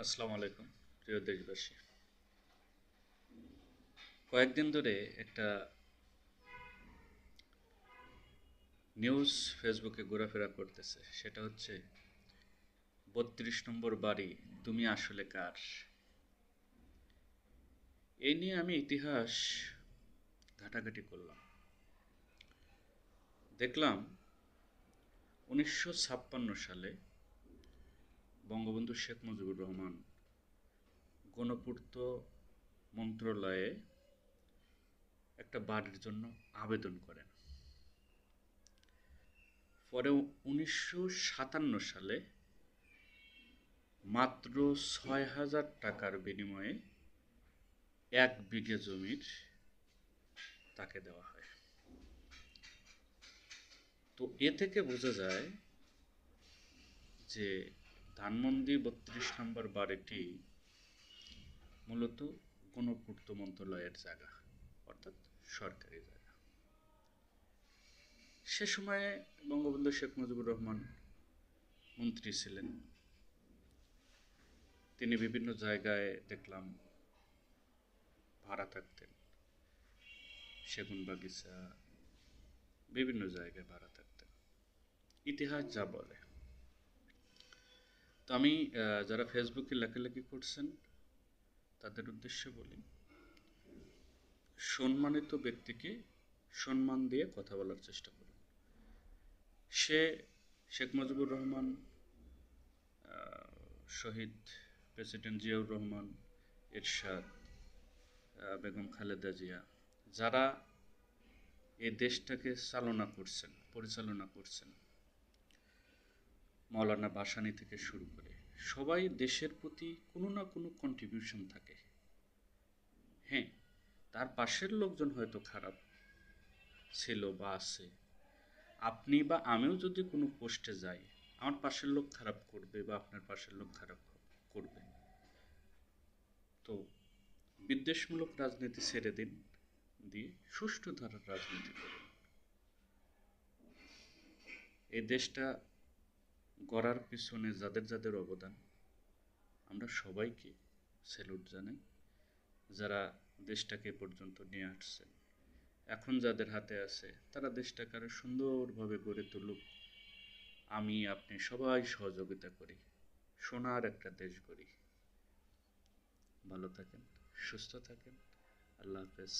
আসসালামু আলাইকুম প্রিয় দেশবাসী। কয়েকদিন ধরে একটা নিউজ ফেসবুকে ঘোরাফেরা করতেছে, সেটা হচ্ছে ৩২ নম্বর বাড়ি তুমি আসলে কার। এই নিয়ে আমি ইতিহাস ঘাটাঘাটি করলাম, দেখলাম ১৯৫৬ সালে বঙ্গবন্ধু শেখ মুজিবুর রহমান গণপূর্ত মন্ত্রণালয়ে একটা বাড়ির জন্য আবেদন করেন। পরে ১৯৫৭ সালে মাত্র ৬,০০০ টাকার বিনিময়ে ১ বিঘে জমির তাকে দেওয়া হয়। তো এ থেকে বোঝা যায় যে ধানমন্ডি ৩২ নম্বর বাড়িটি মূলত গণপূর্ত মন্ত্রণালয়ের জায়গা, অর্থাৎ সরকারি জায়গা। সে সময়ে বঙ্গবন্ধু শেখ মুজিবুর রহমান মন্ত্রী ছিলেন। তিনি বিভিন্ন জায়গায় দেখলাম ভাড়া থাকতেন, সেগুনবাগিচা, বিভিন্ন জায়গায় ভাড়া থাকতেন, ইতিহাস যা বলে। তো আমি যারা ফেসবুকে লেখালেখি করছেন তাদের উদ্দেশ্যে বলি, সম্মানিত ব্যক্তিকে সম্মান দিয়ে কথা বলার চেষ্টা করুন। সে শেখ মুজিবুর রহমান, শহীদ প্রেসিডেন্ট জিয়াউর রহমান, এরশাদ, বেগম খালেদা জিয়া, যারা এই দেশটাকে পরিচালনা করছেন, মৌলানা ভাসানী থেকে শুরু করে সবাই দেশের প্রতি কোনো না কোনো কন্ট্রিবিউশন থাকে। হ্যাঁ, তার পাশের লোকজন হয়তো খারাপ ছিল বা আছে। আপনি বা আমিও যদি কোনো পোস্টে যাই, আমার পাশের লোক খারাপ করবে বা আপনার পাশের লোক খারাপ করবে। তো বিদ্বেষমূলক রাজনীতি ছেড়ে দিন, দিয়ে সুষ্ঠু ধারার রাজনীতি করুন। এই দেশটা গড়ার পিছনে যাদের যাদের অবদান, আমরা সবাইকে স্যালুট জানাই। যারা দেশটাকে এ পর্যন্ত নিয়ে আসছেন, এখন যাদের হাতে আছে, তারা দেশটাকে আরো সুন্দরভাবে গড়ে তুলুক। আমি আপনি সবাই সহযোগিতা করি, সোনার একটা দেশ গড়ি। ভালো থাকেন, সুস্থ থাকেন। আল্লাহ হাফেজ।